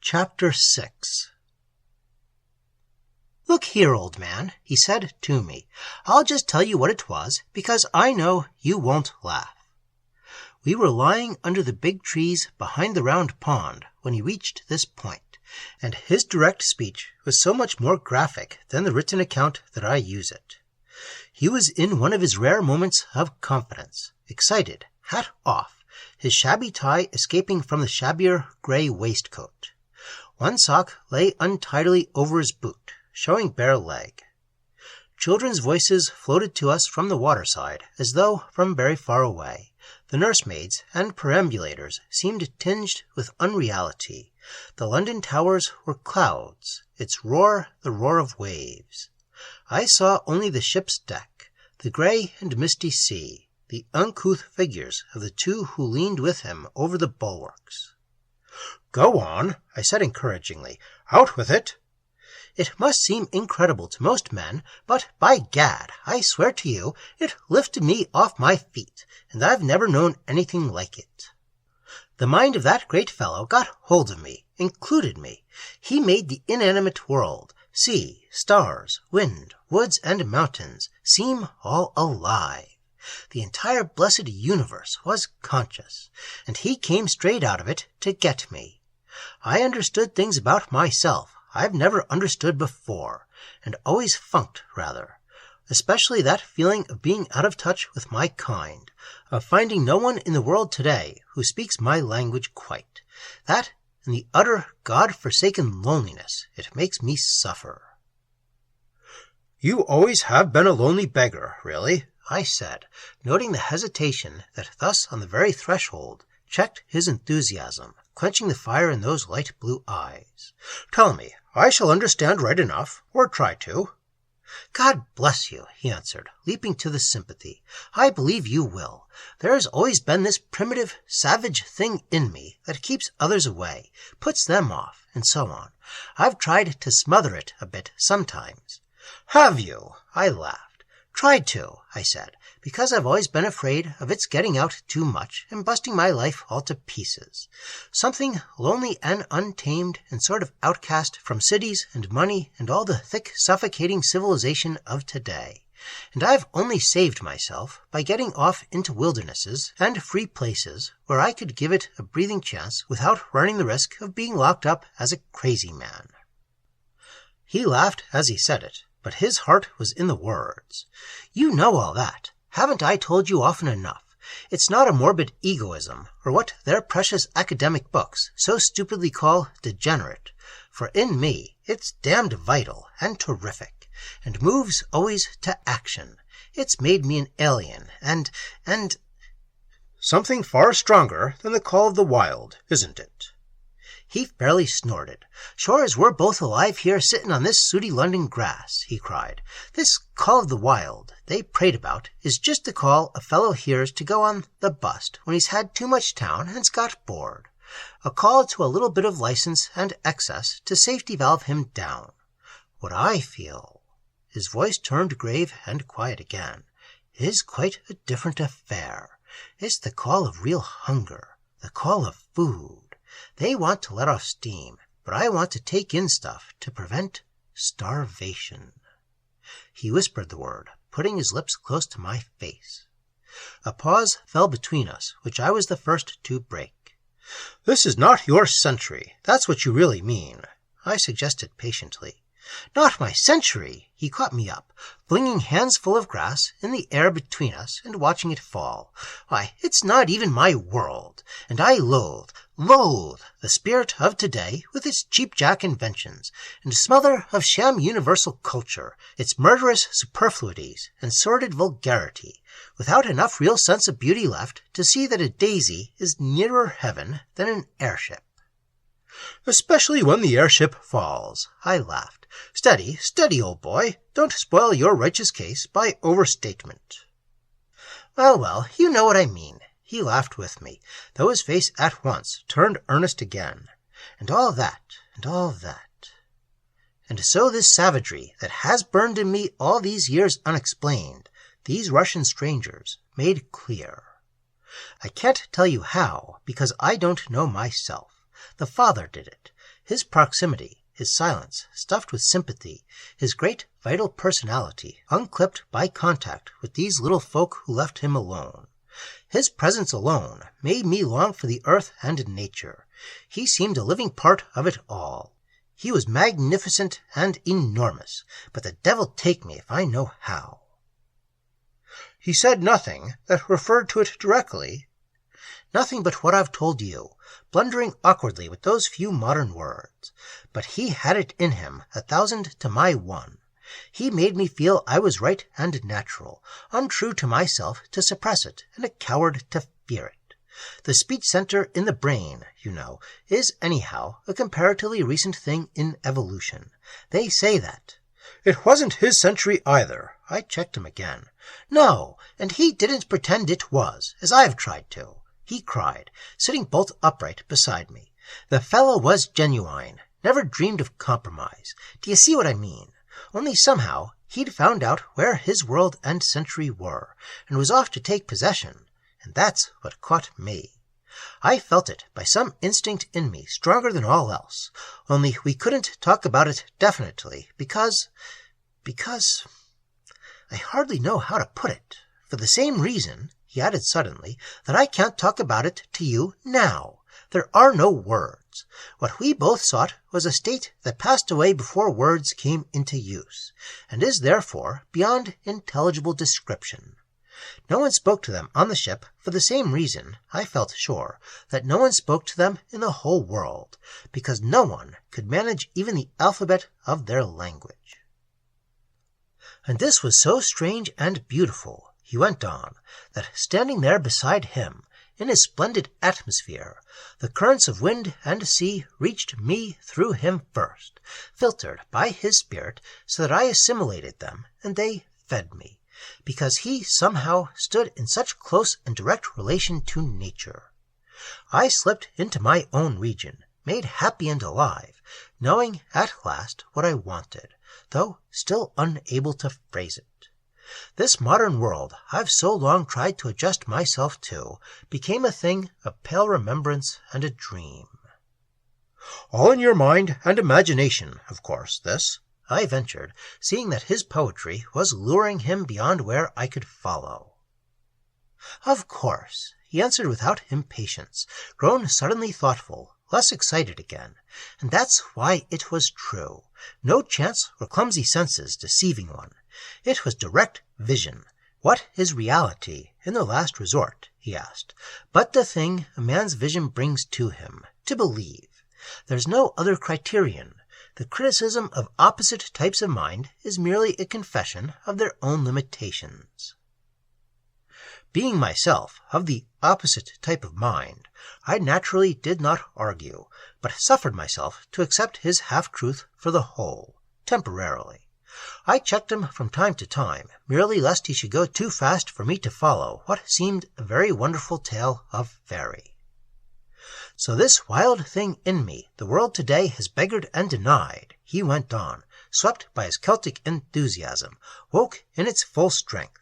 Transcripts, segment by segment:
Chapter 6. "Look here, old man," he said to me. "I'll just tell you what it was, because I know you won't laugh." We were lying under the big trees behind the round pond when he reached this point, and his direct speech was so much more graphic than the written account that I use it. He was in one of his rare moments of confidence, excited, hat off, his shabby tie escaping from the shabbier grey waistcoat. One sock lay untidily over his boot, showing bare leg. Children's voices floated to us from the waterside, as though from very far away. The nursemaids and perambulators seemed tinged with unreality. The London towers were clouds, its roar the roar of waves. I saw only the ship's deck, the grey and misty sea, the uncouth figures of the two who leaned with him over the bulwarks. "Go on," I said encouragingly. "Out with it." It must seem incredible to most men, but by gad, I swear to you, it lifted me off my feet, and I've never known anything like it. The mind of that great fellow got hold of me, included me. He made the inanimate world, sea, stars, wind, woods, and mountains, seem all alive. The entire blessed universe was conscious, and he came straight out of it to get me. I understood things about myself I've never understood before, and always funked, rather. Especially that feeling of being out of touch with my kind, of finding no one in the world today who speaks my language quite. That and the utter God-forsaken loneliness it makes me suffer. "You always have been a lonely beggar, really," I said, noting the hesitation that thus on the very threshold checked his enthusiasm, quenching the fire in those light blue eyes. "Tell me, I shall understand right enough, or try to." "God bless you," he answered, leaping to the sympathy. "I believe you will. There has always been this primitive, savage thing in me that keeps others away, puts them off, and so on. I've tried to smother it a bit sometimes." "Have you?" I laughed. "Tried to," I said, "because I've always been afraid of its getting out too much and busting my life all to pieces. Something lonely and untamed and sort of outcast from cities and money and all the thick, suffocating civilization of today. And I've only saved myself by getting off into wildernesses and free places where I could give it a breathing chance without running the risk of being locked up as a crazy man." He laughed as he said it, but his heart was in the words. "You know all that. Haven't I told you often enough? It's not a morbid egoism, or what their precious academic books so stupidly call degenerate. For in me, it's damned vital and terrific, and moves always to action. It's made me an alien, and... "Something far stronger than the call of the wild, isn't it?" He fairly snorted. "Sure as we're both alive here sitting on this sooty London grass," he cried. "This call of the wild they prate about is just the call a fellow hears to go on the bust when he's had too much town and's got bored. A call to a little bit of license and excess to safety valve him down. What I feel," his voice turned grave and quiet again, "is quite a different affair. It's the call of real hunger, the call of food. They want to let off steam, but I want to take in stuff to prevent starvation." He whispered the word, putting his lips close to my face. A pause fell between us, which I was the first to break. "This is not your century, that's what you really mean," I suggested patiently. "Not my century!" He caught me up, flinging hands full of grass in the air between us and watching it fall. "Why, it's not even my world, and I loathe the spirit of today with its cheap-jack inventions, and smother of sham universal culture, its murderous superfluities and sordid vulgarity, without enough real sense of beauty left to see that a daisy is nearer heaven than an airship." "Especially when the airship falls," I laughed. "Steady, steady, old boy. Don't spoil your righteous case by overstatement." Well, you know what I mean." He laughed with me, though his face at once turned earnest again. "And all that, and all that. And so this savagery that has burned in me all these years unexplained, these Russian strangers made clear. I can't tell you how, because I don't know myself. The Father did it. His proximity, his silence, stuffed with sympathy, his great vital personality, unclipped by contact with these little folk who left him alone. His presence alone made me long for the earth and nature. He seemed a living part of it all. He was magnificent and enormous, but the devil take me if I know how. He said nothing that referred to it directly. Nothing but what I've told you, blundering awkwardly with those few modern words. But he had it in him 1,000 to my 1. He made me feel I was right and natural, untrue to myself to suppress it, and a coward to fear it. The speech center in the brain, you know, is anyhow a comparatively recent thing in evolution. They say that. It wasn't his century either. I checked him again. No, and he didn't pretend it was, as I've tried to. He cried, sitting bolt upright beside me. The fellow was genuine, never dreamed of compromise. Do you see what I mean? Only somehow he'd found out where his world and century were, and was off to take possession, and that's what caught me. I felt it by some instinct in me stronger than all else, only we couldn't talk about it definitely, because I hardly know how to put it. For the same reason, he added suddenly, that I can't talk about it to you now. There are no words. What we both sought was a state that passed away before words came into use, and is therefore beyond intelligible description. No one spoke to them on the ship for the same reason, I felt sure, that no one spoke to them in the whole world, because no one could manage even the alphabet of their language. And this was so strange and beautiful, he went on, that standing there beside him, in his splendid atmosphere, the currents of wind and sea reached me through him first, filtered by his spirit so that I assimilated them, and they fed me, because he somehow stood in such close and direct relation to nature. I slipped into my own region, made happy and alive, knowing at last what I wanted, though still unable to phrase it. This modern world I've so long tried to adjust myself to became a thing of pale remembrance and a dream. All in your mind and imagination, of course, this, I ventured, seeing that his poetry was luring him beyond where I could follow. Of course, he answered without impatience, grown suddenly thoughtful, less excited again, and that's why it was true. No chance or clumsy senses deceiving one. It was direct vision. What is reality, in the last resort, he asked, but the thing a man's vision brings to him, to believe? There's no other criterion. The criticism of opposite types of mind is merely a confession of their own limitations. Being myself of the opposite type of mind, I naturally did not argue, but suffered myself to accept his half-truth for the whole, temporarily. I checked him from time to time, merely lest he should go too fast for me to follow what seemed a very wonderful tale of fairy. So this wild thing in me the world today has beggared and denied, he went on, swept by his Celtic enthusiasm, woke in its full strength.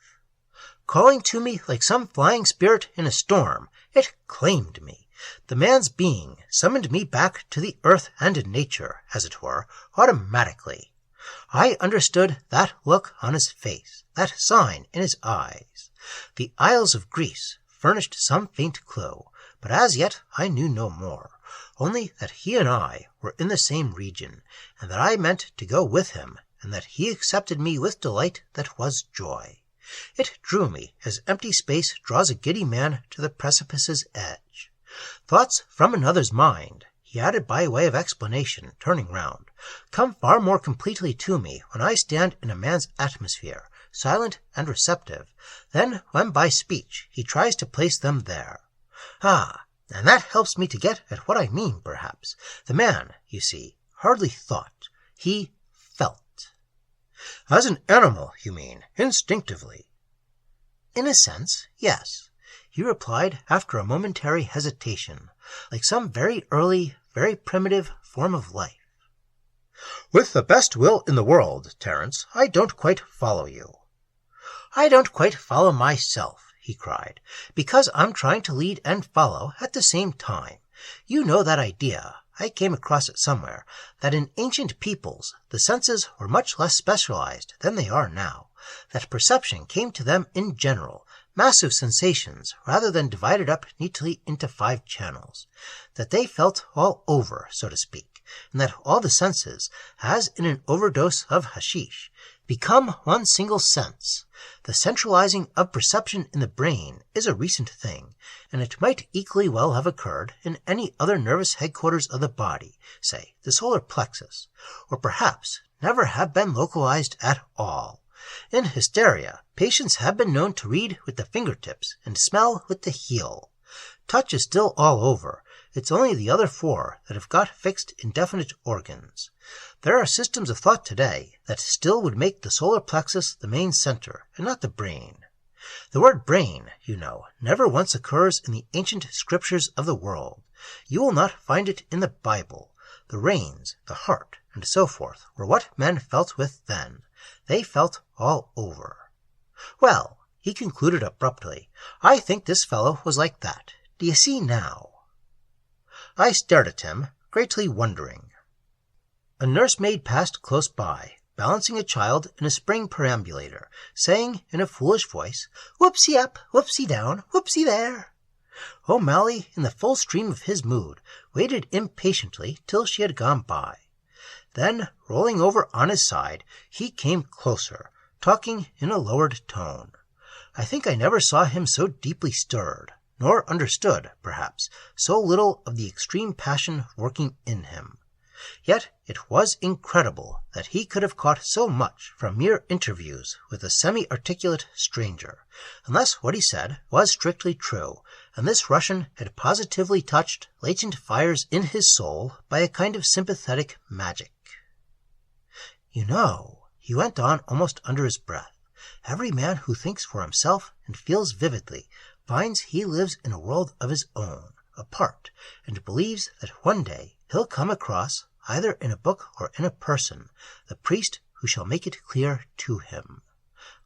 Calling to me like some flying spirit in a storm, it claimed me. The man's being summoned me back to the earth and nature, as it were, automatically. I understood that look on his face, that sign in his eyes. The Isles of Greece furnished some faint clue, but as yet I knew no more, only that he and I were in the same region, and that I meant to go with him, and that he accepted me with delight that was joy. It drew me as empty space draws a giddy man to the precipice's edge. Thoughts from another's mind, he added by way of explanation, turning round, come far more completely to me when I stand in a man's atmosphere, silent and receptive, than when by speech he tries to place them there. Ah, and that helps me to get at what I mean, perhaps. The man, you see, hardly thought. He felt. As an animal, you mean, instinctively? In a sense, yes, he replied after a momentary hesitation, like some very early, very primitive form of life. With the best will in the world, Terence, I don't quite follow you. I don't quite follow myself, he cried, because I'm trying to lead and follow at the same time. You know that idea. I came across it somewhere, that in ancient peoples the senses were much less specialized than they are now, that perception came to them in general, massive sensations rather than divided up neatly into 5 channels, that they felt all over, so to speak, and that all the senses, as in an overdose of hashish, become one single sense. The centralizing of perception in the brain is a recent thing, and it might equally well have occurred in any other nervous headquarters of the body, say the solar plexus, or perhaps never have been localized at all. In hysteria, patients have been known to read with the fingertips and smell with the heel. Touch is still all over. It's only the other 4 that have got fixed indefinite organs. There are systems of thought today that still would make the solar plexus the main center and not the brain. The word brain, you know, never once occurs in the ancient scriptures of the world. You will not find it in the Bible. The reins, the heart, and so forth were what men felt with then. They felt all over. Well, he concluded abruptly, I think this fellow was like that. Do you see now? I stared at him, greatly wondering. A nursemaid passed close by, balancing a child in a spring perambulator, saying in a foolish voice, Whoopsie up, whoopsie down, whoopsie there. O'Malley, in the full stream of his mood, waited impatiently till she had gone by. Then, rolling over on his side, he came closer, talking in a lowered tone. I think I never saw him so deeply stirred, nor understood, perhaps, so little of the extreme passion working in him. Yet it was incredible that he could have caught so much from mere interviews with a semi-articulate stranger, unless what he said was strictly true, and this Russian had positively touched latent fires in his soul by a kind of sympathetic magic. You know, he went on almost under his breath, every man who thinks for himself and feels vividly finds he lives in a world of his own, apart, and believes that one day he'll come across, either in a book or in a person, the priest who shall make it clear to him.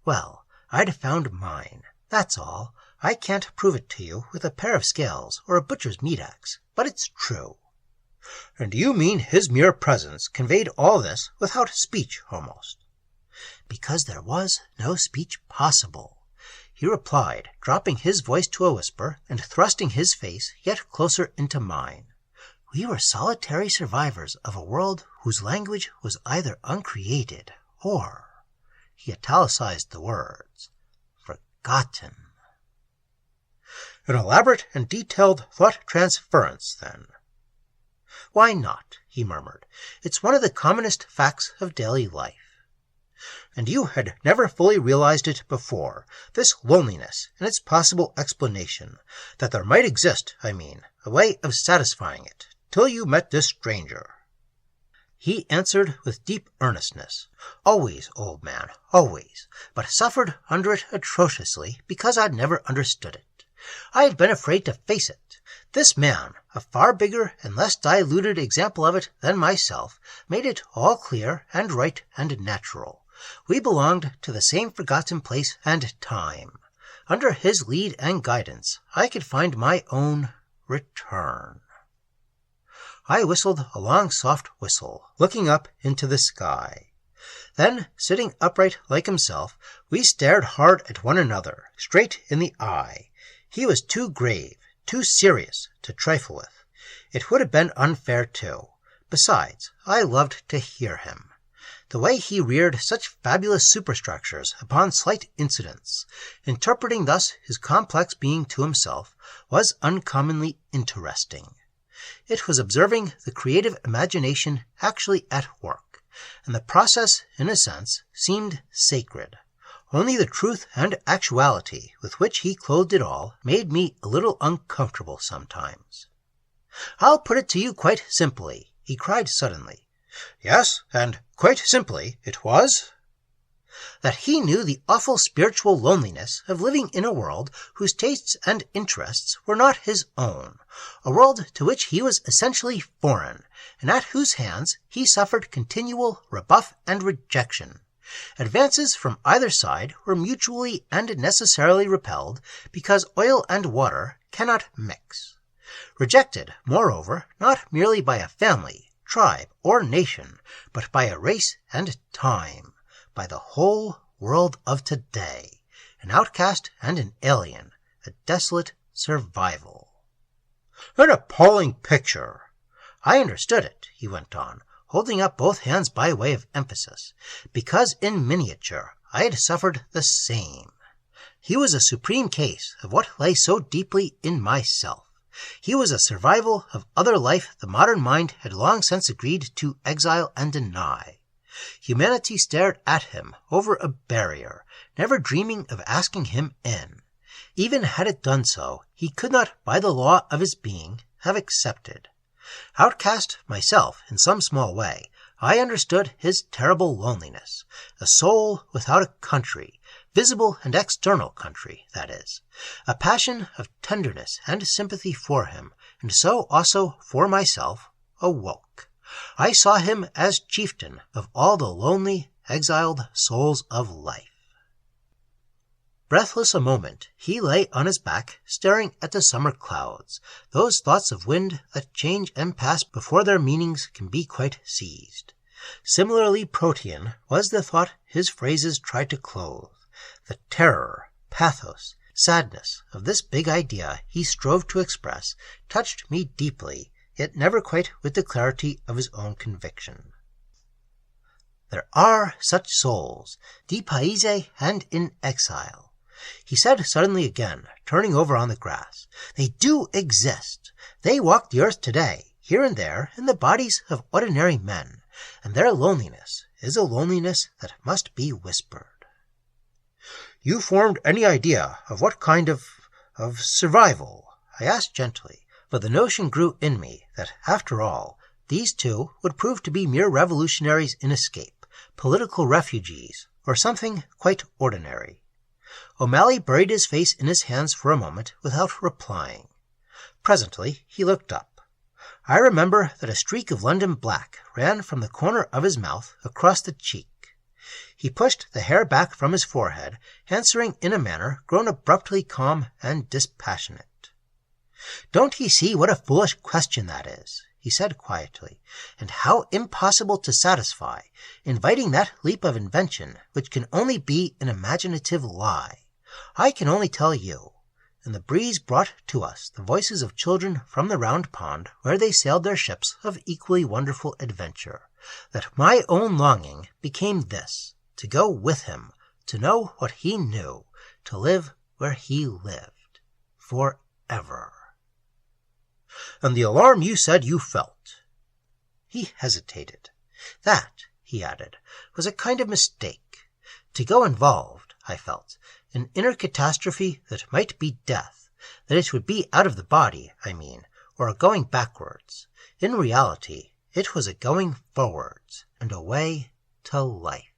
Well, I'd found mine, that's all. I can't prove it to you with a pair of scales or a butcher's meat-axe, but it's true. And you mean his mere presence conveyed all this without speech, almost? Because there was no speech possible, he replied, dropping his voice to a whisper and thrusting his face yet closer into mine. We were solitary survivors of a world whose language was either uncreated or, he italicized the words, forgotten. An elaborate and detailed thought transference, then. Why not? He murmured. It's one of the commonest facts of daily life. And you had never fully realized it before, this loneliness and its possible explanation, that there might exist, I mean, a way of satisfying it, till you met this stranger. He answered with deep earnestness, Always, old man, always, but suffered under it atrociously because I'd never understood it. I had been afraid to face it. This man, a far bigger and less diluted example of it than myself, made it all clear and right and natural. We belonged to the same forgotten place and time. Under his lead and guidance, I could find my own return. I whistled a long soft whistle, looking up into the sky. Then, sitting upright like himself, we stared hard at one another, straight in the eye. He was too grave, too serious to trifle with. It would have been unfair, too. Besides, I loved to hear him. The way he reared such fabulous superstructures upon slight incidents, interpreting thus his complex being to himself, was uncommonly interesting. It was observing the creative imagination actually at work, and the process, in a sense, seemed sacred. Only the truth and actuality with which he clothed it all made me a little uncomfortable sometimes. I'll put it to you quite simply, he cried suddenly. Yes, and quite simply it was that he knew the awful spiritual loneliness of living in a world whose tastes and interests were not his own, a world to which he was essentially foreign, and at whose hands he suffered continual rebuff and rejection. Advances from either side were mutually and necessarily repelled because oil and water cannot mix. Rejected, moreover, not merely by a family, tribe, or nation, but by a race and time, by the whole world of today, an outcast and an alien, a desolate survival. An appalling picture. I understood it, he went on, holding up both hands by way of emphasis, because in miniature I had suffered the same. He was a supreme case of what lay so deeply in myself. He was a survival of other life the modern mind had long since agreed to exile and deny. Humanity stared at him over a barrier, never dreaming of asking him in. Even had it done so, he could not, by the law of his being, have accepted. Outcast myself in some small way, I understood his terrible loneliness, a soul without a country, visible and external country, that is, a passion of tenderness and sympathy for him, and so also for myself, awoke. I saw him as chieftain of all the lonely, exiled souls of life. Breathless a moment, he lay on his back, staring at the summer clouds, those thoughts of wind that change and pass before their meanings can be quite seized. Similarly protean was the thought his phrases tried to clothe. The terror, pathos, sadness of this big idea he strove to express touched me deeply, yet never quite with the clarity of his own conviction. There are such souls, dépaysées and in exile, he said suddenly again, turning over on the grass. They do exist. They walk the earth today, here and there, in the bodies of ordinary men, and their loneliness is a loneliness that must be whispered. You formed any idea of what kind of survival? I asked gently, for the notion grew in me that, after all, these two would prove to be mere revolutionaries in escape, political refugees, or something quite ordinary. O'Malley buried his face in his hands for a moment without replying. Presently he looked up. I remember that a streak of London black ran from the corner of his mouth across the cheek. He pushed the hair back from his forehead, answering in a manner grown abruptly calm and dispassionate. Don't ye see what a foolish question that is? He said quietly, and how impossible to satisfy, inviting that leap of invention which can only be an imaginative lie. I can only tell you. And the breeze brought to us the voices of children from the round pond where they sailed their ships of equally wonderful adventure, that my own longing became this, to go with him, to know what he knew, to live where he lived, forever. And the alarm you said you felt. He hesitated. That, he added, was a kind of mistake. To go involved, I felt, an inner catastrophe that might be death, that it would be out of the body, I mean, or a going backwards. In reality, it was a going forwards, and away to life.